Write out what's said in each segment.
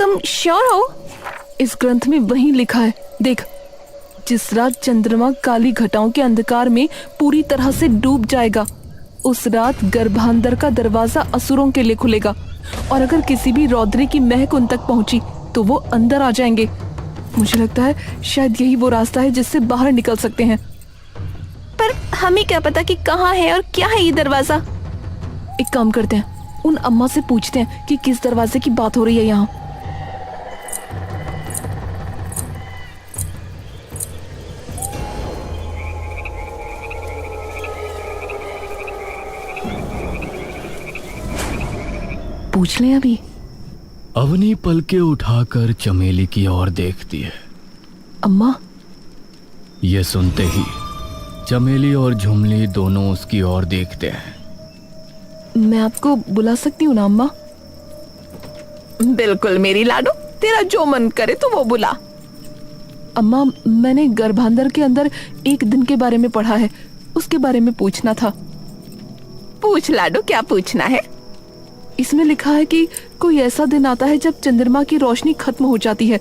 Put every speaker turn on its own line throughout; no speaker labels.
तुम श्योर हो?
इस ग्रंथ में वही लिखा है, देख। जिस रात चंद्रमा काली घटाओं के अंधकार में पूरी तरह से डूब जाएगा, उस रात गर्भांतर का दरवाजा असुरों के लिए खुलेगा, और अगर किसी भी रौद्री की महक उन तक पहुंची तो वो अंदर आ जाएंगे। मुझे लगता है शायद यही वो रास्ता है जिससे बाहर निकल सकते हैं।
पर हमें क्या पता कि कहाँ है और क्या है ये दरवाजा?
एक काम करते हैं, उन अम्मा से पूछते हैं कि किस दरवाजे की बात हो रही है यहाँ। पूछ लें अभी।
अवनी पलके उठाकर चमेली की ओर देखती है।
अम्मा।
ये सुनते ही चमेली और झुमली दोनों उसकी ओर देखते हैं।
मैं आपको बुला सकती हूँ ना अम्मा?
बिल्कुल मेरी लाडो, तेरा जो मन करे तो वो बुला।
अम्मा, मैंने गर्भांतर के अंदर एक दिन के बारे में पढ़ा है, उसके बारे में पूछना था।
पूछ लाडो, क्या पूछना है?
इसमें लिखा है कि कोई ऐसा दिन आता है जब चंद्रमा की रोशनी खत्म हो जाती है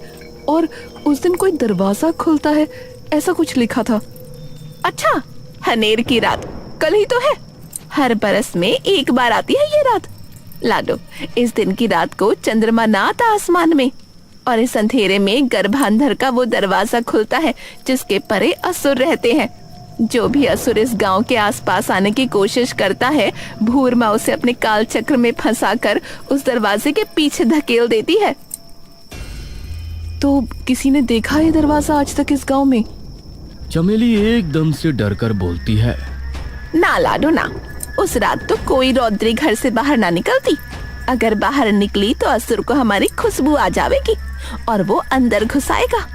और उस दिन कोई दरवाजा खुलता है, ऐसा कुछ लिखा था।
अच्छा, हनेर की रात कल ही तो है। हर बरस में एक बार आती है ये रात। लाडो, इस दिन की रात को चंद्रमा ना आता आसमान में, और इस अंधेरे में गर्भांधर का वो दरवाजा खुलता है जिसके परे असुर रहते हैं। जो भी असुर इस गांव के आसपास आने की कोशिश करता है, भूरमा उसे अपने काल चक्र में फंसाकर उस दरवाजे के पीछे धकेल देती है।
तो किसी ने देखा है दरवाजा आज तक इस गांव में?
चमेली एकदम से डरकर बोलती है।
ना लाडो ना, उस रात तो कोई रौद्री घर से बाहर ना निकलती। अगर बाहर निकली तो असुर को हमारी खुशबू आ जाएगी और वो अंदर घुस आएगा।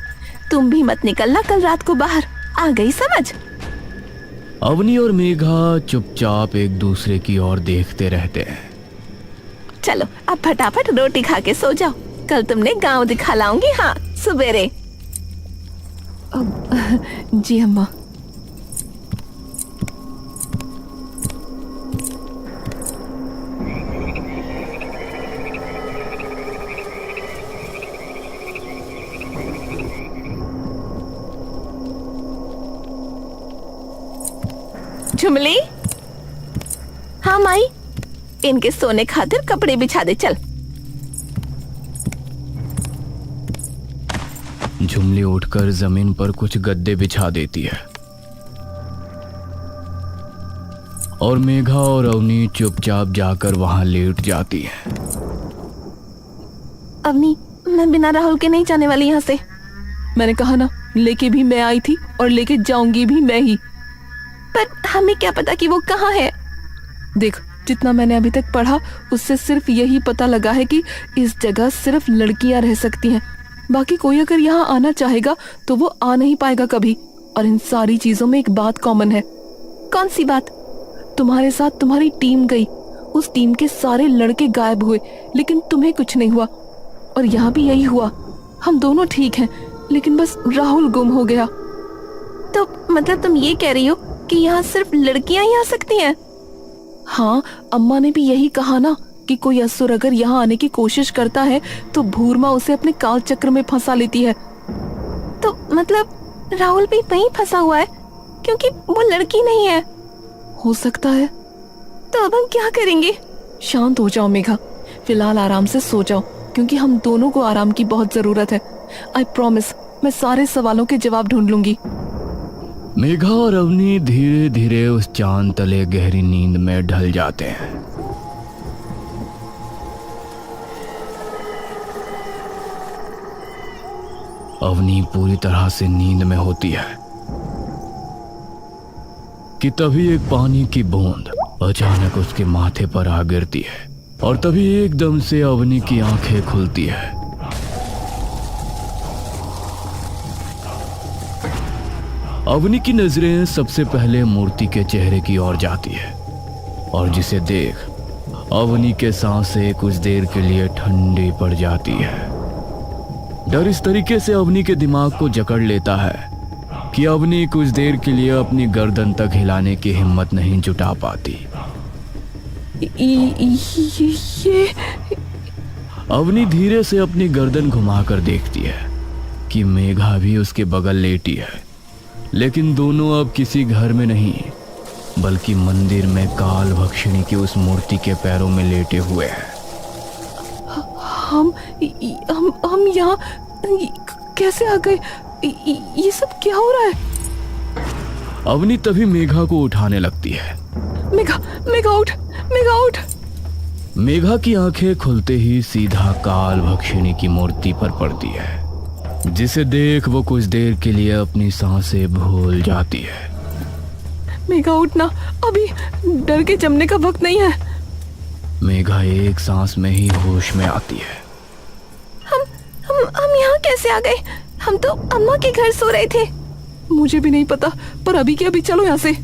तुम भी मत निकलना कल रात को बाहर, आ गई समझ?
अवनी और मेघा चुपचाप एक दूसरे की ओर देखते रहते हैं।
चलो अब फटाफट रोटी खा के सो जाओ, कल तुमने गांव दिखा लाऊंगी। हाँ, सवेरे।
जी अम्मा।
झुमली। हाँ माई, इनके सोने खातिर कपड़े बिछा दे, चल।
झुमली उठकर जमीन पर कुछ गद्दे बिछा देती है और मेघा और अवनी चुपचाप जाकर वहां लेट जाती है।
अवनी, मैं बिना राहुल के नहीं जाने वाली यहाँ से।
मैंने कहा ना, लेके भी मैं आई थी और लेके जाऊंगी भी मैं ही।
पर हमें क्या पता कि वो कहाँ है?
देख, जितना मैंने अभी तक पढ़ा उससे सिर्फ यही पता लगा है कि इस जगह सिर्फ लड़कियां रह सकती हैं। बाकी कोई अगर यहाँ आना चाहेगा तो वो आ नहीं पाएगा कभी। और इन सारी चीजों में एक बात कॉमन है।
कौन सी बात?
तुम्हारे साथ तुम्हारी टीम गई, उस टीम के सारे लड़के गायब हुए, लेकिन तुम्हें कुछ नहीं हुआ। और यहाँ भी यही हुआ, हम दोनों ठीक हैं, लेकिन बस राहुल गुम हो गया।
तो मतलब तुम ये कह रही हो कि यहाँ सिर्फ लड़कियां ही आ सकती हैं?
हाँ, अम्मा ने भी यही कहा ना कि कोई असुर अगर यहाँ आने की कोशिश करता है तो भूरमा उसे अपने काल चक्र में फंसा लेती है।
तो मतलब राहुल भी वहीं फंसा हुआ है, क्योंकि वो लड़की नहीं है।
हो सकता है।
तो अब हम क्या करेंगे?
शांत हो जाओ मेघा, फिलहाल आराम से सो जाओ, क्योंकि हम दोनों को आराम की बहुत जरूरत है। आई प्रॉमिस, मैं सारे सवालों के जवाब ढूंढ लूंगी।
मेघा और अवनी धीरे धीरे उस चांद तले गहरी नींद में ढल जाते हैं। अवनी पूरी तरह से नींद में होती है कि तभी एक पानी की बूंद अचानक उसके माथे पर आ गिरती है और तभी एकदम से अवनी की आंखें खुलती है। अवनी की नजरें सबसे पहले मूर्ति के चेहरे की ओर जाती है और जिसे देख अवनी के सांसें कुछ देर के लिए ठंडी पड़ जाती है। डर इस तरीके से अवनी के दिमाग को जकड़ लेता है कि अवनी कुछ देर के लिए अपनी गर्दन तक हिलाने की हिम्मत नहीं जुटा पाती।
ये
अवनी धीरे से अपनी गर्दन घुमाकर देखती है कि मेघा भी उसके बगल लेटी है, लेकिन दोनों अब किसी घर में नहीं बल्कि मंदिर में काल भक्षिणी की उस मूर्ति के पैरों में लेटे हुए हैं।
हम यहाँ कैसे आ गए? ये सब क्या हो रहा है?
अवनी तभी मेघा को उठाने लगती है।
मेघा, मेघा उठ, मेघा उठ।
मेघा की आंखें खुलते ही सीधा काल भक्षिणी की मूर्ति पर पड़ती है, जिसे देख वो कुछ देर के लिए अपनी सांसें भूल जाती है।
मेघा उठना, अभी डर के जमने का वक्त नहीं है।
मेघा एक सांस में ही होश में आती है।
हम यहाँ कैसे आ गए? हम तो अम्मा के घर सो रहे थे।
मुझे भी नहीं पता, पर अभी के अभी चलो यहाँ से।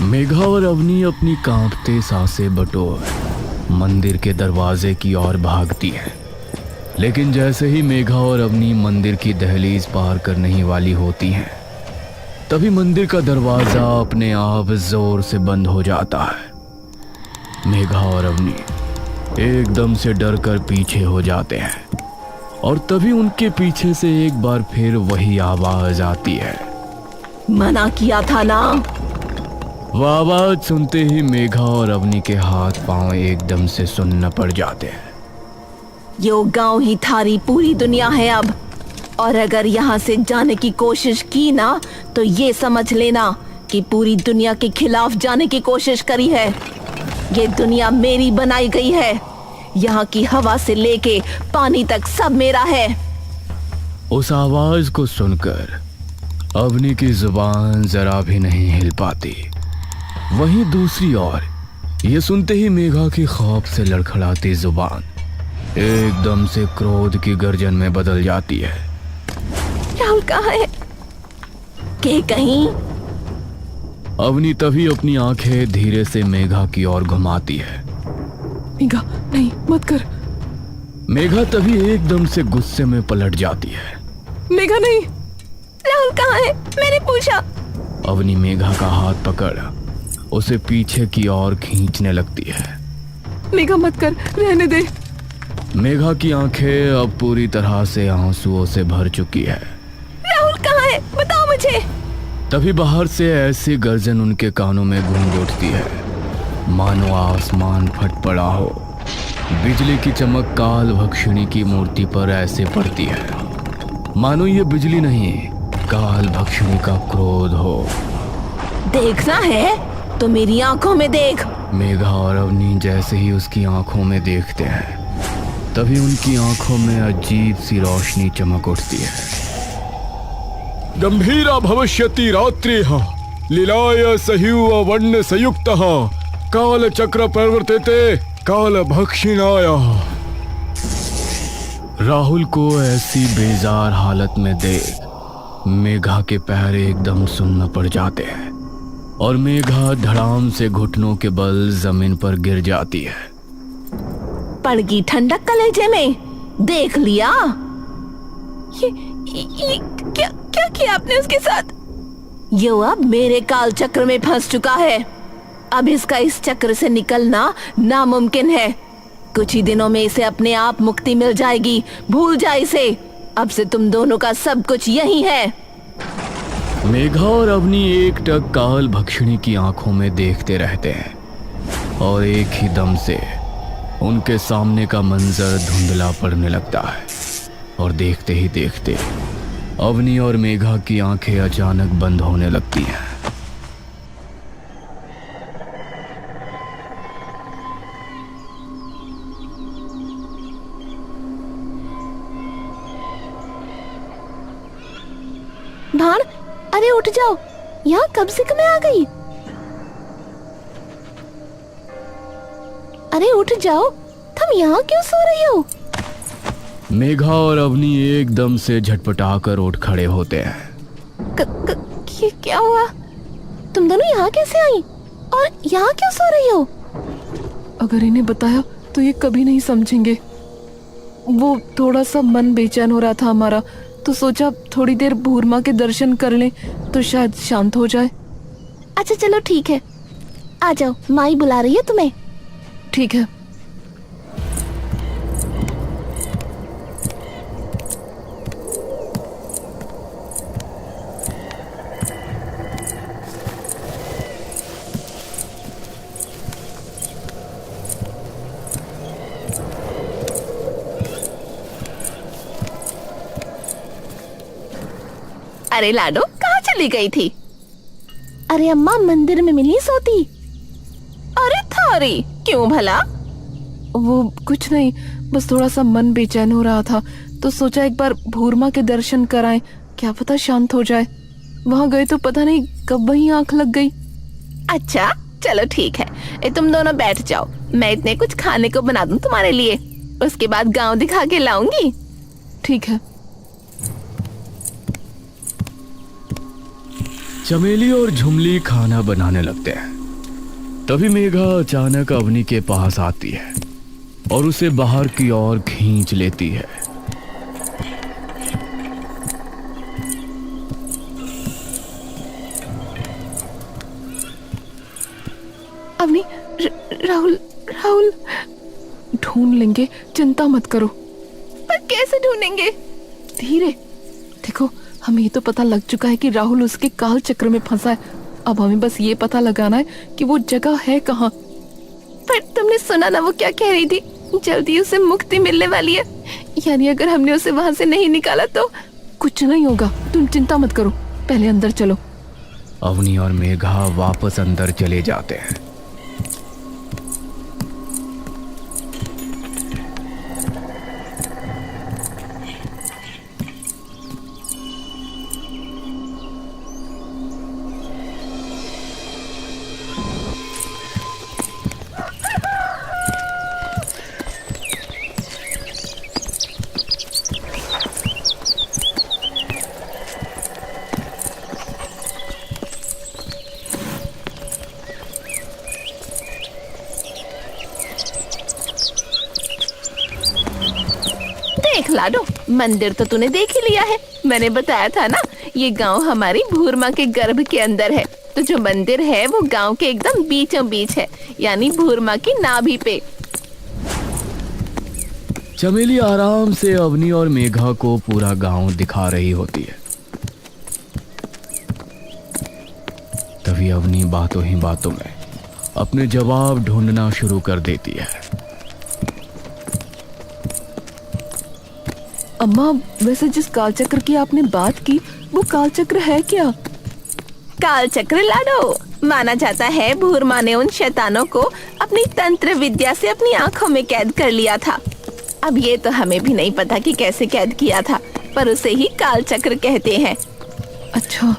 मेघा और अवनी अपनी कांपते सांसें बटोर मंदिर के दरवाजे की ओर भागती है, लेकिन जैसे ही मेघा और अवनी मंदिर की दहलीज पार करने ही वाली होती हैं, तभी मंदिर का दरवाजा अपने आप जोर से बंद हो जाता है। मेघा और अवनी एकदम से डर कर पीछे हो जाते हैं और तभी उनके पीछे से एक बार फिर वही आवाज आती है,
मना किया था ना।
वह आवाज सुनते ही मेघा और अवनी के हाथ पांव एकदम से सुन्न पड़ जाते हैं।
यो गांव ही थारी पूरी दुनिया है अब, और अगर यहाँ से जाने की कोशिश की ना तो ये समझ लेना कि पूरी दुनिया के खिलाफ जाने की कोशिश करी है। ये दुनिया मेरी बनाई गई है, यहाँ की हवा से लेके पानी तक सब मेरा है।
उस आवाज को सुनकर अवनी की जुबान जरा भी नहीं हिल पाती। वहीं दूसरी ओर ये सुनते ही मेघा की खौफ से लड़खड़ाती जुबान एकदम से क्रोध की गर्जन में बदल जाती है।
राहुल कहाँ है? के कहीं?
अवनी तभी अपनी आंखें धीरे से मेघा की ओर घुमाती है।
मेघा, नहीं, मत कर।
मेघा तभी एकदम से गुस्से में पलट जाती है।
मेघा नहीं।
राहुल कहाँ है? मैंने पूछा।
अवनी मेघा का हाथ पकड़ उसे पीछे की ओर खींचने लगती है।
मेघा मत कर, रहने दे।
मेघा की आंखें अब पूरी तरह से आंसुओं से भर चुकी है।
राहुल कहाँ है? बताओ मुझे।
तभी बाहर से ऐसी गर्जन उनके कानों में गूंज उठती है मानो आसमान फट पड़ा हो। बिजली की चमक काल भक्षिणी की मूर्ति पर ऐसे पड़ती है मानो ये बिजली नहीं काल भक्षिणी का क्रोध हो।
देखना है तो मेरी आंखों में देख।
मेघा और अवनी जैसे ही उसकी आंखों में देखते हैं, तभी उनकी आंखों में अजीब सी रोशनी चमक उठती है।
गंभीरा भविष्यति रात्रिः लीलाय सह्युव वर्ण संयुक्तः काल चक्र प्रवर्तते काल भक्षिणाय।
राहुल को ऐसी बेजार हालत में देख मेघा के पैर एकदम सुन्न पड़ जाते हैं और मेघा धड़ाम से घुटनों के बल जमीन पर गिर जाती है।
पड़ गई ठंडक कलेजे में। देख लिया? ये क्या क्या किया आपने उसके साथ? ये अब मेरे काल चक्र में फंस चुका है। अब इसका इस चक्र से निकलना नामुमकिन है। कुछ ही दिनों में इसे अपने आप मुक्ति मिल जाएगी। भूल जा इसे। अब से तुम दोनों का सब कुछ यही है।
मेघा और अवनी एक टक काल भक्षिणी की आंखों में देखते रहते हैं और एक ही दम से उनके सामने का मंजर धुंधला पड़ने लगता है और देखते ही देखते अवनी और मेघा की आंखें अचानक बंद होने लगती हैं।
भाण, अरे उठ जाओ, यहाँ कब से मैं आ गई? अरे उठ जाओ, तुम यहाँ क्यों सो रही हो?
मेघा और अवनी एकदम से झटपटाकर उठ खड़े होते हैं।
क्या हुआ? तुम दोनों यहाँ कैसे आई और यहाँ क्यों सो रही हो?
अगर इन्हें बताया तो ये कभी नहीं समझेंगे। वो थोड़ा सा मन बेचैन हो रहा था हमारा, तो सोचा थोड़ी देर भूरमा के दर्शन कर लें तो शायद शांत हो जाए।
अच्छा चलो ठीक है, आ जाओ, माई बुला रही है तुम्हें।
ठीक है।
अरे लाडो, कहाँ चली गई थी? अरे अम्मा, मंदिर में मिली सोती। अरे थारी, क्यों भला?
वो कुछ नहीं, बस थोड़ा सा मन बेचैन हो रहा था तो सोचा एक बार भूरमा के दर्शन कराएं, क्या पता शांत हो जाए। वहां गए तो पता नहीं कब वहीं आंख लग गई।
अच्छा चलो ठीक है, तुम दोनों बैठ जाओ, मैं इतने कुछ खाने को बना दूं तुम्हारे लिए, उसके बाद गांव दिखा के लाऊंगी।
ठीक है।
चमेली और झुमली खाना बनाने लगते हैं। तभी मेघा अचानक अवनी के पास आती है और उसे बाहर की ओर खींच लेती है।
अवनी, राहुल राहुल ढूंढ लेंगे, चिंता मत करो।
पर कैसे ढूंढेंगे?
धीरे देखो, हमें ये तो पता लग चुका है कि राहुल उसके काल चक्र में फंसा है। अब हमें बस ये पता लगाना है कि वो जगह है कहाँ।
पर तुमने सुना ना वो क्या कह रही थी, जल्दी उसे मुक्ति मिलने वाली है।
यानी अगर हमने उसे वहां से नहीं निकाला तो कुछ नहीं होगा, तुम चिंता मत करो, पहले अंदर चलो।
अवनी और मेघा वापस अंदर चले जाते हैं।
देख लाडो, मंदिर तो तूने देख ही लिया है। मैंने बताया था ना, ये गांव हमारी भूरमा के गर्भ के अंदर है। तो जो मंदिर है वो गांव के एकदम बीचों बीच है, यानी भूरमा की नाभि पे।
चमेली आराम से अवनी और मेघा को पूरा गांव दिखा रही होती है। तभी अवनी बातों ही बातों में अपने जवाब ढूंढना शुरू कर देती है।
अम्मा, वैसे जिस कालचक्र की आपने बात की वो कालचक्र है क्या?
काल चक्र लाडो, माना जाता है भूरमा ने उन शैतानों को अपनी तंत्र विद्या से अपनी आंखों में कैद कर लिया था। अब ये तो हमें भी नहीं पता कि कैसे कैद किया था, पर उसे ही काल चक्र कहते हैं।
अच्छा,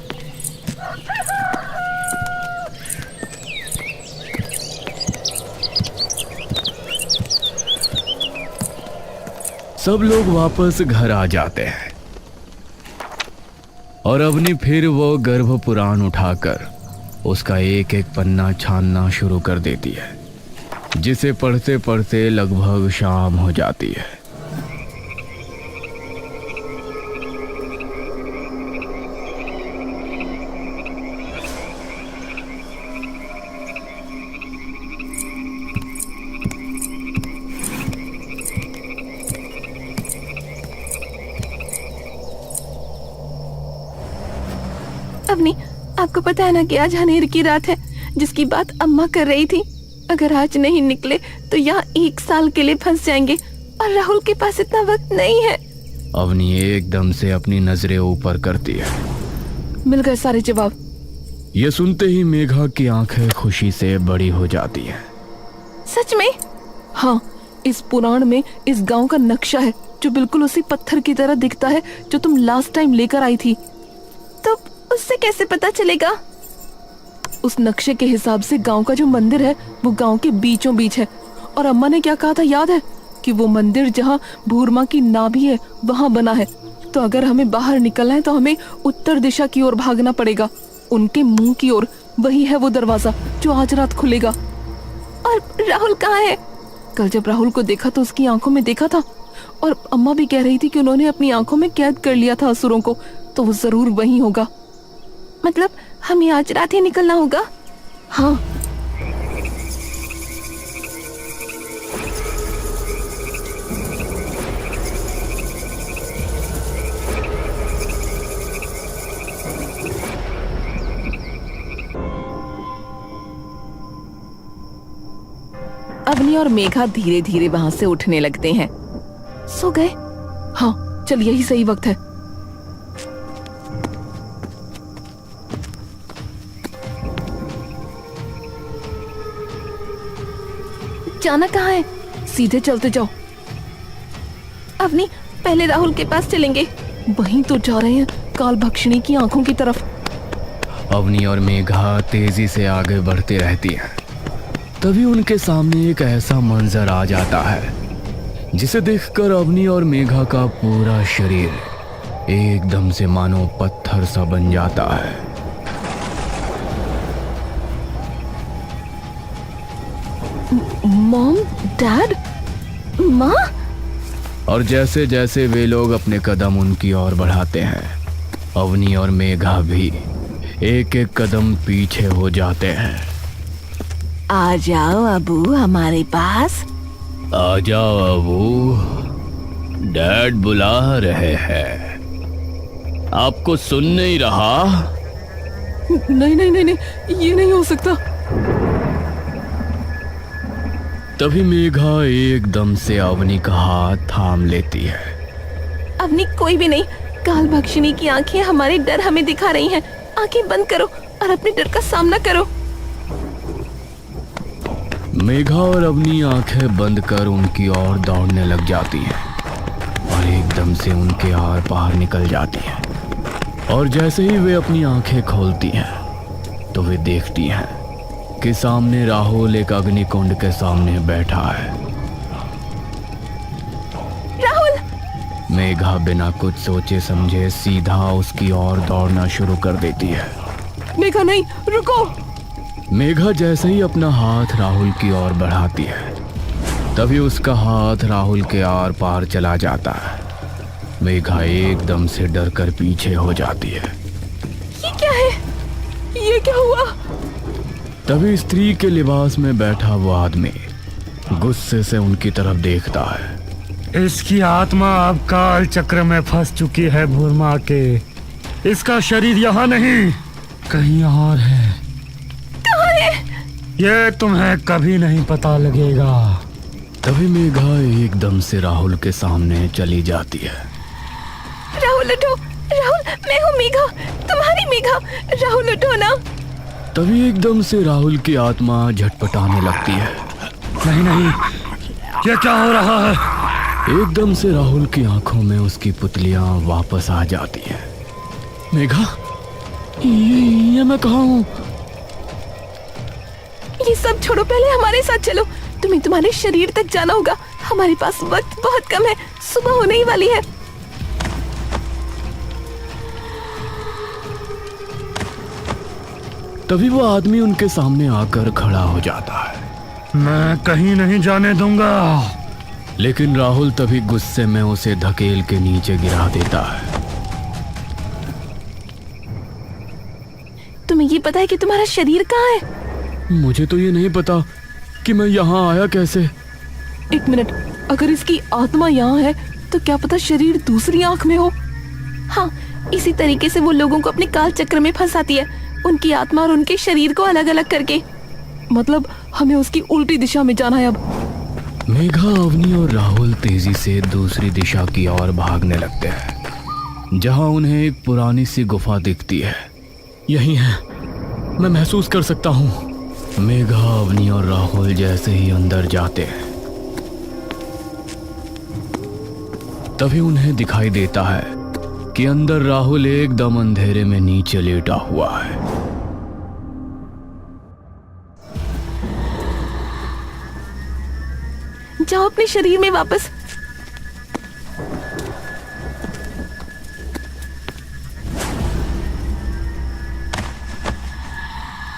सब लोग वापस घर आ जाते हैं और अवनी फिर वो गर्भ पुराण उठाकर उसका एक एक पन्ना छानना शुरू कर देती है, जिसे पढ़ते पढ़ते लगभग शाम हो जाती है।
अवनी, आपको पता है ना कि आज हनेर की रात है, जिसकी बात अम्मा कर रही थी। अगर आज नहीं निकले तो यहाँ 1 साल के लिए फंस जाएंगे और राहुल के पास इतना वक्त नहीं है।
अवनी एकदम से अपनी नजरें ऊपर करती है।
मिल गए सारे जवाब।
ये सुनते ही मेघा की आंखें खुशी से बड़ी हो जाती हैं।
सच में?
हाँ, इस पुराण में इस गांव का नक्शा है जो बिल्कुल उसी पत्थर की तरह दिखता है जो तुम लास्ट टाइम लेकर आई थी।
तो उससे कैसे पता चलेगा?
उस नक्शे के हिसाब से गांव का जो मंदिर है वो गांव के बीचों बीच है। और अम्मा ने क्या कहा था याद है? कि वो मंदिर जहाँ भूरमा की नाभि है वहां बना है। तो अगर हमें बाहर निकलना है तो हमें उत्तर दिशा की ओर भागना पड़ेगा, उनके मुंह की ओर। वही है वो दरवाजा जो आज रात खुलेगा।
और राहुल कहाँ है?
कल जब राहुल को देखा तो उसकी आंखों में देखा था, और अम्मा भी कह रही थी कि उन्होंने अपनी आंखों में कैद कर लिया था असुरों को, तो वो जरूर वहीं होगा।
मतलब हमें आज रात ही निकलना होगा?
हाँ।
अवनी और मेघा धीरे धीरे वहां से उठने लगते हैं। सो गए?
हाँ, चल यही सही वक्त है। जाना कहाँ है? सीधे चलते जाओ।
अवनी, पहले राहुल के पास चलेंगे।
वहीं तो जा रहे हैं, काल भक्षिणी की आंखों की तरफ।
अवनी और मेघा तेजी से आगे बढ़ती रहती हैं। तभी उनके सामने एक ऐसा मंजर आ जाता है जिसे देखकर अवनी और मेघा का पूरा शरीर एकदम से मानो पत्थर सा बन जाता है।
मॉम, डैड, माँ।
और जैसे जैसे वे लोग अपने कदम उनकी ओर बढ़ाते हैं, अवनी और मेघा भी एक एक कदम पीछे हो जाते हैं।
आ जाओ अबू हमारे पास।
आ जाओ अबू, डैड बुला रहे हैं। आपको सुन नहीं रहा?
नहीं नहीं नहीं नहीं, ये नहीं हो सकता।
तभी मेघा एकदम से अवनी का हाथ थाम लेती है।
अवनी, कोई भी नहीं। काल भक्षिणी की आंखें हमारे डर हमें दिखा रही हैं। आंखें बंद करो और अपने डर का सामना करो।
मेघा और अवनी आंखें बंद कर उनकी ओर दौड़ने लग जाती है और एकदम से उनके आर पार निकल जाती है। और जैसे ही वे अपनी आंखें खोलती हैं तो वे देखती हैं कि सामने राहुल एक अग्निकुंड के सामने बैठा है।
राहुल!
मेघा बिना कुछ सोचे समझे सीधा उसकी ओर दौड़ना शुरू कर देती है।
मेघा नहीं, रुको।
मेघा जैसे ही अपना हाथ राहुल की ओर बढ़ाती है तभी उसका हाथ राहुल के आर पार चला जाता है। मेघा एकदम से डर कर पीछे हो जाती है।
ये क्या है?
ये क्या हुआ?
तभी स्त्री के लिबास में बैठा वो आदमी गुस्से से उनकी तरफ देखता है।
इसकी आत्मा अब काल चक्र में फंस चुकी है भूरमा के। इसका शरीर यहाँ नहीं, कहीं और है।
कहाँ है?
ये तुम्हें कभी नहीं पता लगेगा।
तभी मेघा एकदम से राहुल के सामने चली जाती है।
राहुल उठो। राहुल, मैं हूँ मेघा, तुम्हारी मेघा। राहुल उठो ना।
तभी एकदम से राहुल की आत्मा झटपटाने लगती है।
नहीं नहीं, ये क्या हो रहा है?
एकदम से राहुल की आंखों में उसकी पुतलियां वापस आ जाती हैं। मेघा, ये मैं कहाँ हूँ?
ये सब छोड़ो, पहले हमारे साथ चलो। तुम्हें तुम्हारे शरीर तक जाना होगा। हमारे पास वक्त बहुत कम है, सुबह होने ही वाली है।
तभी वो आदमी उनके सामने आकर खड़ा हो जाता है।
मैं कहीं नहीं जाने दूंगा।
लेकिन राहुल तभी गुस्से में उसे धकेल के नीचे गिरा देता है।
तुम्हें ये पता है कि तुम्हारा शरीर कहाँ है?
मुझे तो ये नहीं पता कि मैं यहाँ आया कैसे।
एक मिनट, अगर इसकी आत्मा यहाँ है तो क्या पता शरीर दूसरी आंख में हो।
हाँ, इसी तरीके से वो लोगों को अपने काल चक्र में फंसाती है, उनकी आत्मा और उनके शरीर को अलग अलग करके।
मतलब हमें उसकी उल्टी दिशा में जाना है अब।
मेघा, अवनी और राहुल तेजी से दूसरी दिशा की ओर भागने लगते हैं, जहां उन्हें एक पुरानी सी गुफा दिखती है। यही है, मैं महसूस कर सकता हूँ। मेघा, अवनी और राहुल जैसे ही अंदर जाते हैं तभी उन्हें दिखाई देता है कि अंदर राहुल एकदम अंधेरे में नीचे लेटा हुआ है।
जाओ अपने शरीर में वापस।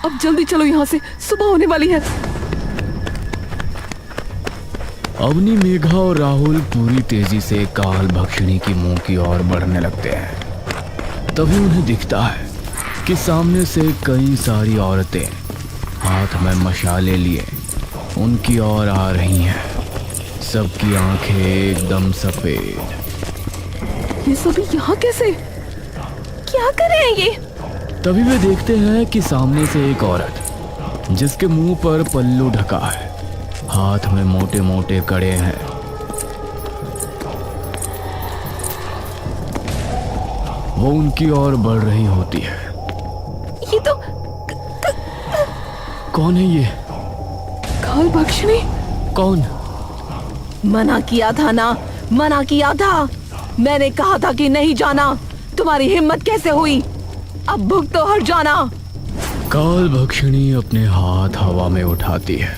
अब जल्दी चलो यहाँ से, सुबह होने वाली है।
अवनी, मेघा और राहुल पूरी तेजी से काल भक्षिणी की मुंह की ओर बढ़ने लगते हैं। तभी उन्हें दिखता है कि सामने से कई सारी औरतें हाथ में मशाले लिए उनकी ओर आ रही हैं। सबकी आंखें एकदम सफेद।
ये सभी यहाँ कैसे?
क्या कर रहे हैं ये?
तभी वे देखते हैं कि सामने से एक औरत जिसके मुंह पर पल्लू ढका है, हाथ में मोटे मोटे कड़े हैं। वो उनकी ओर बढ़ रही होती है।
ये तो
कौन है ये?
काल भक्षिणी,
कौन?
मना किया था ना, मना किया था। मैंने कहा था कि नहीं जाना। तुम्हारी हिम्मत कैसे हुई? अब भुगतो तो हट जाना।
काल भक्षिणी अपने हाथ हवा में उठाती है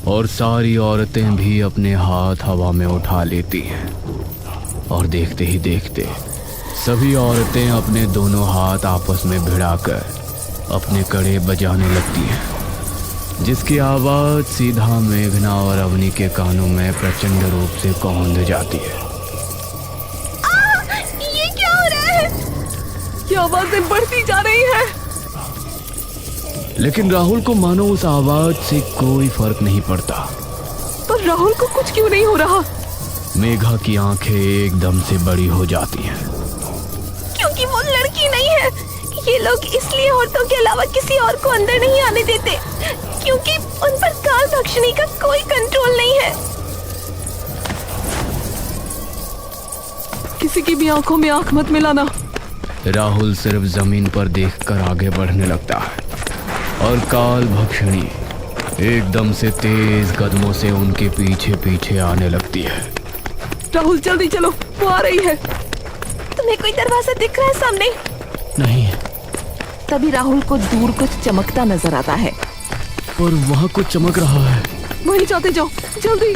और सारी औरतें भी अपने हाथ हवा में उठा लेती हैं और देखते ही देखते सभी औरतें अपने दोनों हाथ आपस में भिड़ाकर अपने कड़े बजाने लगती हैं, जिसकी आवाज सीधा मेघना और अवनी के कानों में प्रचंड रूप से कौंध जाती है।
ये क्या हो रहा है?
ये आवाजें बढ़ती जा रही है।
लेकिन राहुल को मानो उस आवाज से कोई फर्क नहीं पड़ता।
पर राहुल को कुछ क्यों नहीं हो रहा?
मेघा की आंखें एकदम से बड़ी हो जाती हैं।
क्योंकि वो लड़की नहीं है। ये लोग इसलिए औरतों के अलावा किसी और को अंदर नहीं आने देते, क्योंकि उन पर काल भक्षिणी का कोई कंट्रोल नहीं है।
किसी की भी आंखों में आंख मत मिलाना।
राहुल सिर्फ जमीन पर देखकर आगे बढ़ने लगता है और काल भक्षिणी एकदम से तेज कदमों से उनके पीछे पीछे आने लगती है।
राहुल जल्दी चलो, वो आ रही है।
तुम्हें कोई दरवाजा दिख रहा है सामने?
नहीं,
तभी राहुल को दूर कुछ चमकता नजर आता है।
पर वहाँ कुछ चमक रहा है।
वहीं जाते जाओ, जल्दी।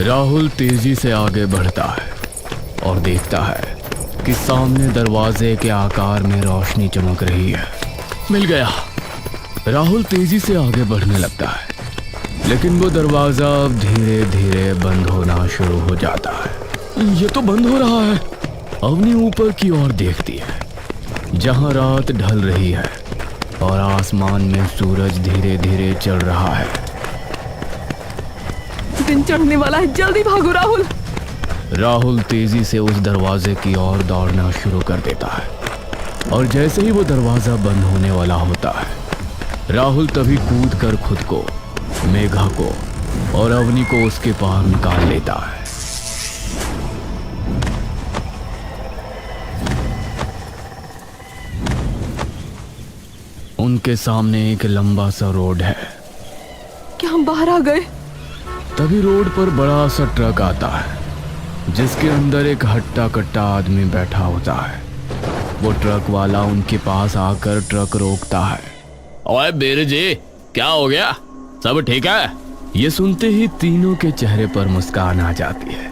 राहुल तेजी से आगे बढ़ता है और देखता है कि सामने दरवाजे के आकार में रोशनी चमक रही है। मिल गया। राहुल तेजी से आगे बढ़ने लगता है, लेकिन वो दरवाजा अब धीरे धीरे बंद होना शुरू हो जाता है। ये तो बंद हो रहा है। अवनी ऊपर की ओर देखती है, जहां रात ढल रही है और आसमान में सूरज धीरे धीरे चढ़ रहा है।
दिन चढ़ने वाला है, जल्दी भागो राहुल।
राहुल तेजी से उस दरवाजे की ओर दौड़ना शुरू कर देता है और जैसे ही वो दरवाजा बंद होने वाला होता है, राहुल तभी कूद कर खुद को, मेघा को और अवनी को उसके पार निकाल लेता है। उनके सामने एक लंबा सा रोड है।
क्या हम बाहर आ गए?
तभी रोड पर बड़ा सा ट्रक आता है, जिसके अंदर एक हट्टा कट्टा आदमी बैठा होता है। वो ट्रक वाला उनके पास आकर ट्रक रोकता है। ओए बीर जी, क्या हो गया? सब ठीक है? ये सुनते ही तीनों के चेहरे पर मुस्कान आ जाती है।